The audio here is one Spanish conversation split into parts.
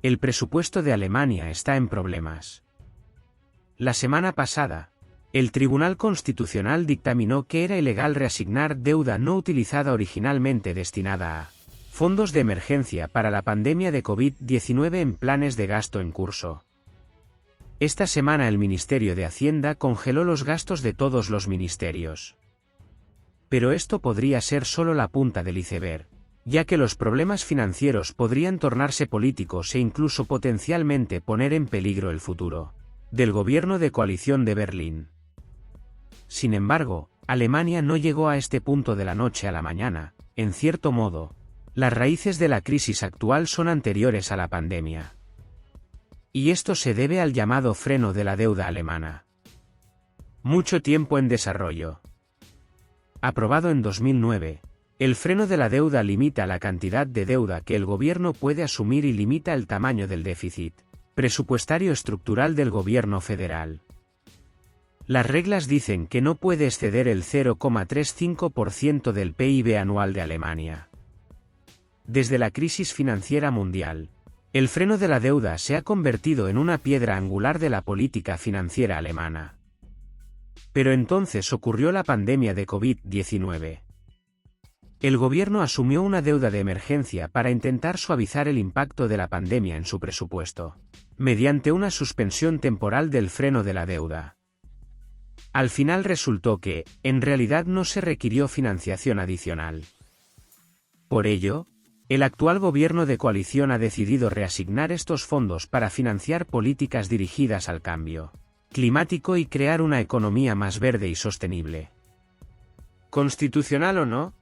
El presupuesto de Alemania está en problemas. La semana pasada, el Tribunal Constitucional dictaminó que era ilegal reasignar deuda no utilizada originalmente destinada a fondos de emergencia para la pandemia de COVID-19 en planes de gasto en curso. Esta semana el Ministerio de Hacienda congeló los gastos de todos los ministerios. Pero esto podría ser solo la punta del iceberg, ya que los problemas financieros podrían tornarse políticos e incluso potencialmente poner en peligro el futuro del gobierno de coalición de Berlín. Sin embargo, Alemania no llegó a este punto de la noche a la mañana. En cierto modo, las raíces de la crisis actual son anteriores a la pandemia. Y esto se debe al llamado freno de la deuda alemana. Mucho tiempo en desarrollo. Aprobado en 2009, el freno de la deuda limita la cantidad de deuda que el gobierno puede asumir y limita el tamaño del déficit presupuestario estructural del gobierno federal. Las reglas dicen que no puede exceder el 0,35% del PIB anual de Alemania. Desde la crisis financiera mundial, el freno de la deuda se ha convertido en una piedra angular de la política financiera alemana. Pero entonces ocurrió la pandemia de COVID-19. El gobierno asumió una deuda de emergencia para intentar suavizar el impacto de la pandemia en su presupuesto, mediante una suspensión temporal del freno de la deuda. Al final resultó que, en realidad, no se requirió financiación adicional. Por ello, el actual gobierno de coalición ha decidido reasignar estos fondos para financiar políticas dirigidas al cambio climático y crear una economía más verde y sostenible. ¿Constitucional o no?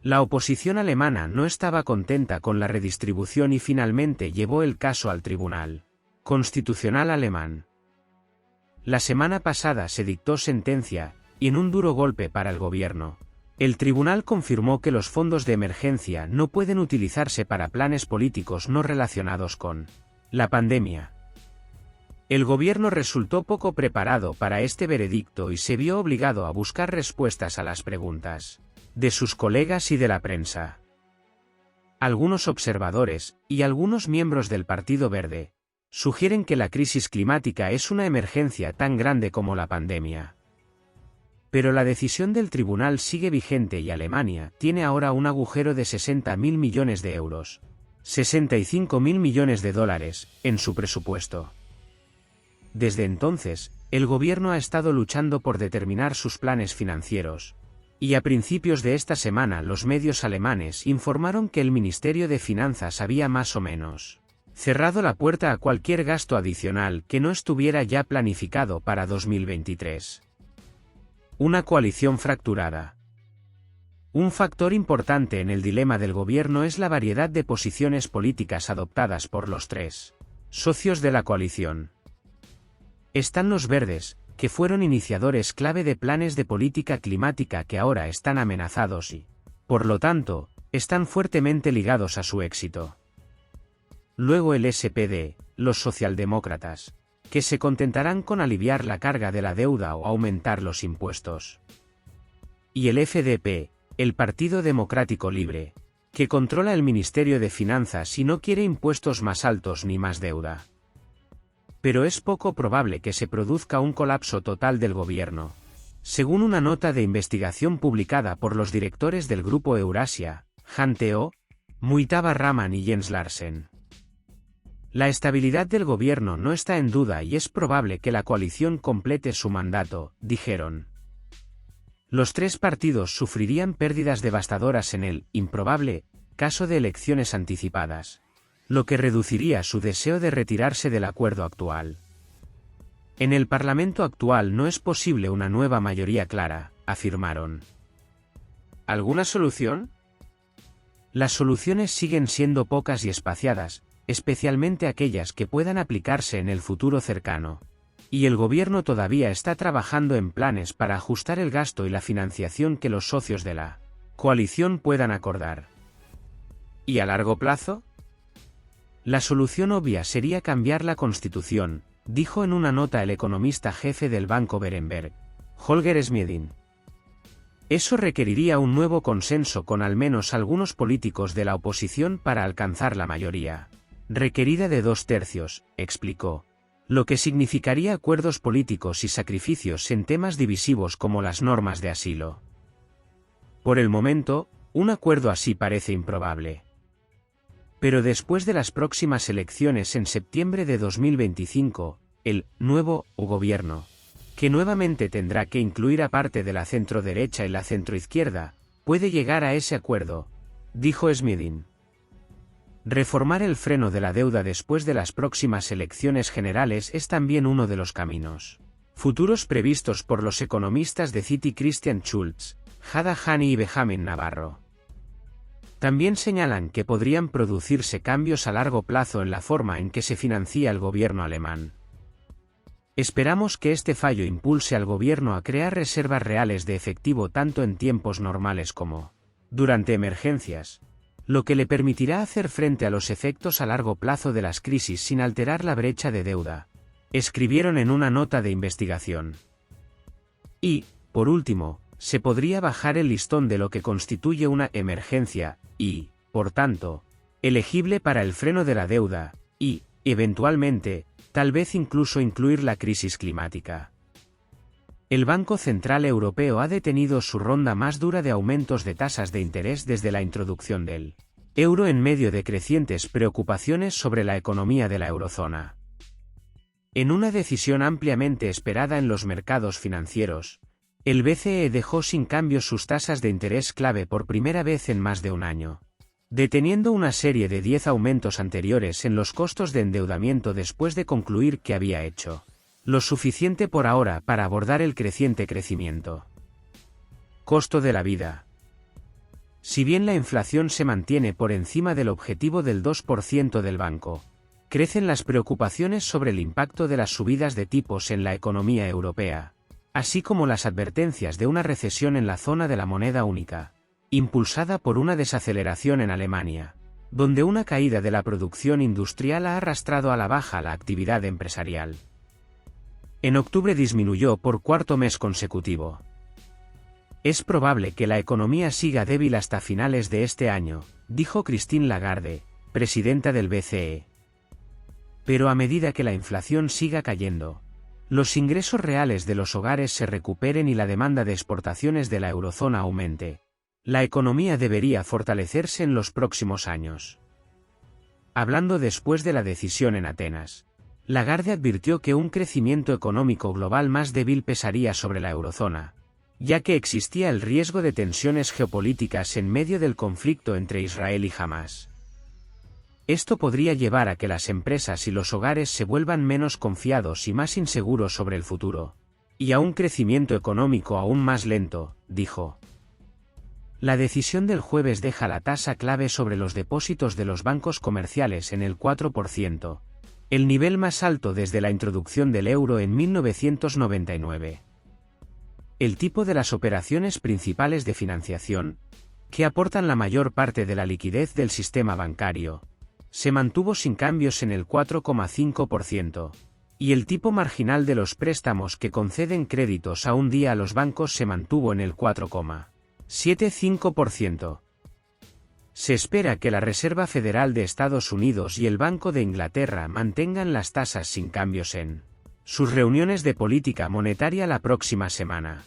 La oposición alemana no estaba contenta con la redistribución y finalmente llevó el caso al Tribunal Constitucional alemán. La semana pasada se dictó sentencia, y en un duro golpe para el gobierno, el tribunal confirmó que los fondos de emergencia no pueden utilizarse para planes políticos no relacionados con la pandemia. El gobierno resultó poco preparado para este veredicto y se vio obligado a buscar respuestas a las preguntas de sus colegas y de la prensa. Algunos observadores, y algunos miembros del Partido Verde, sugieren que la crisis climática es una emergencia tan grande como la pandemia. Pero la decisión del tribunal sigue vigente y Alemania tiene ahora un agujero de 60.000 millones de euros, 65.000 millones de dólares, en su presupuesto. Desde entonces, el gobierno ha estado luchando por determinar sus planes financieros, y a principios de esta semana los medios alemanes informaron que el Ministerio de Finanzas había más o menos cerrado la puerta a cualquier gasto adicional que no estuviera ya planificado para 2023. Una coalición fracturada. Un factor importante en el dilema del gobierno es la variedad de posiciones políticas adoptadas por los tres socios de la coalición. Están los verdes, que fueron iniciadores clave de planes de política climática que ahora están amenazados y, por lo tanto, están fuertemente ligados a su éxito. Luego el SPD, los socialdemócratas, que se contentarán con aliviar la carga de la deuda o aumentar los impuestos. Y el FDP, el Partido Democrático Libre, que controla el Ministerio de Finanzas y no quiere impuestos más altos ni más deuda. Pero es poco probable que se produzca un colapso total del gobierno, según una nota de investigación publicada por los directores del Grupo Eurasia, Han Teo, Muitava Rahman y Jens Larsen. La estabilidad del gobierno no está en duda y es probable que la coalición complete su mandato, dijeron. Los tres partidos sufrirían pérdidas devastadoras en el improbable caso de elecciones anticipadas, lo que reduciría su deseo de retirarse del acuerdo actual. En el Parlamento actual no es posible una nueva mayoría clara, afirmaron. ¿Alguna solución? Las soluciones siguen siendo pocas y espaciadas, especialmente aquellas que puedan aplicarse en el futuro cercano, y el gobierno todavía está trabajando en planes para ajustar el gasto y la financiación que los socios de la coalición puedan acordar. ¿Y a largo plazo? La solución obvia sería cambiar la Constitución, dijo en una nota el economista jefe del Banco Berenberg, Holger Schmieding. Eso requeriría un nuevo consenso con al menos algunos políticos de la oposición para alcanzar la mayoría requerida de 2/3, explicó, lo que significaría acuerdos políticos y sacrificios en temas divisivos como las normas de asilo. Por el momento, un acuerdo así parece improbable. Pero después de las próximas elecciones en septiembre de 2025, el nuevo gobierno, que nuevamente tendrá que incluir a parte de la centroderecha y la centroizquierda, puede llegar a ese acuerdo, dijo Smithing. Reformar el freno de la deuda después de las próximas elecciones generales es también uno de los caminos futuros previstos por los economistas de Citi Christian Schulz, Hada Hani y Benjamin Navarro. También señalan que podrían producirse cambios a largo plazo en la forma en que se financia el gobierno alemán. Esperamos que este fallo impulse al gobierno a crear reservas reales de efectivo tanto en tiempos normales como durante emergencias, lo que le permitirá hacer frente a los efectos a largo plazo de las crisis sin alterar la brecha de deuda, escribieron en una nota de investigación. Y, por último, se podría bajar el listón de lo que constituye una emergencia, y, por tanto, elegible para el freno de la deuda, y, eventualmente, tal vez incluso incluir la crisis climática. El Banco Central Europeo ha detenido su ronda más dura de aumentos de tasas de interés desde la introducción del euro en medio de crecientes preocupaciones sobre la economía de la eurozona. En una decisión ampliamente esperada en los mercados financieros, el BCE dejó sin cambios sus tasas de interés clave por primera vez en más de un año, deteniendo una serie de 10 aumentos anteriores en los costos de endeudamiento después de concluir que había hecho lo suficiente por ahora para abordar el creciente crecimiento. Costo de la vida. Si bien la inflación se mantiene por encima del objetivo del 2% del banco, crecen las preocupaciones sobre el impacto de las subidas de tipos en la economía europea, así como las advertencias de una recesión en la zona de la moneda única, impulsada por una desaceleración en Alemania, donde una caída de la producción industrial ha arrastrado a la baja la actividad empresarial. En octubre disminuyó por cuarto mes consecutivo. Es probable que la economía siga débil hasta finales de este año, dijo Christine Lagarde, presidenta del BCE. Pero a medida que la inflación siga cayendo, los ingresos reales de los hogares se recuperen y la demanda de exportaciones de la eurozona aumente, la economía debería fortalecerse en los próximos años. Hablando después de la decisión en Atenas, Lagarde advirtió que un crecimiento económico global más débil pesaría sobre la eurozona, ya que existía el riesgo de tensiones geopolíticas en medio del conflicto entre Israel y Hamás. Esto podría llevar a que las empresas y los hogares se vuelvan menos confiados y más inseguros sobre el futuro, y a un crecimiento económico aún más lento, dijo. La decisión del jueves deja la tasa clave sobre los depósitos de los bancos comerciales en el 4%, el nivel más alto desde la introducción del euro en 1999. El tipo de las operaciones principales de financiación, que aportan la mayor parte de la liquidez del sistema bancario, se mantuvo sin cambios en el 4,5%, y el tipo marginal de los préstamos que conceden créditos a un día a los bancos se mantuvo en el 4,75%. Se espera que la Reserva Federal de Estados Unidos y el Banco de Inglaterra mantengan las tasas sin cambios en sus reuniones de política monetaria la próxima semana.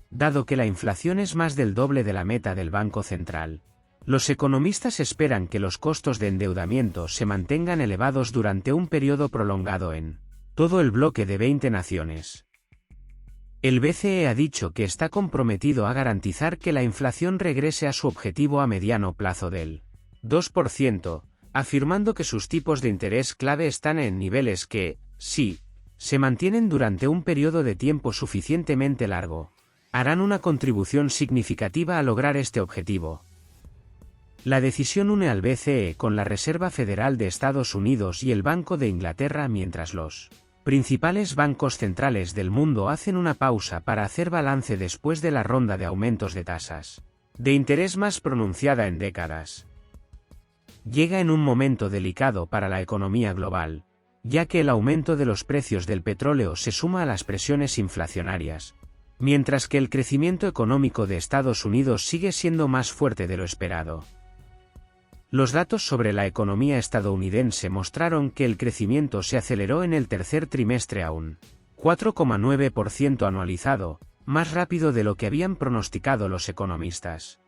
Dado que la inflación es más del doble de la meta del Banco Central, los economistas esperan que los costos de endeudamiento se mantengan elevados durante un periodo prolongado en todo el bloque de 20 naciones. El BCE ha dicho que está comprometido a garantizar que la inflación regrese a su objetivo a mediano plazo del 2%, afirmando que sus tipos de interés clave están en niveles que, si se mantienen durante un periodo de tiempo suficientemente largo, harán una contribución significativa a lograr este objetivo. La decisión une al BCE con la Reserva Federal de Estados Unidos y el Banco de Inglaterra mientras los principales bancos centrales del mundo hacen una pausa para hacer balance después de la ronda de aumentos de tasas de interés más pronunciada en décadas. Llega en un momento delicado para la economía global, ya que el aumento de los precios del petróleo se suma a las presiones inflacionarias, mientras que el crecimiento económico de Estados Unidos sigue siendo más fuerte de lo esperado. Los datos sobre la economía estadounidense mostraron que el crecimiento se aceleró en el tercer trimestre a un 4,9% anualizado, más rápido de lo que habían pronosticado los economistas.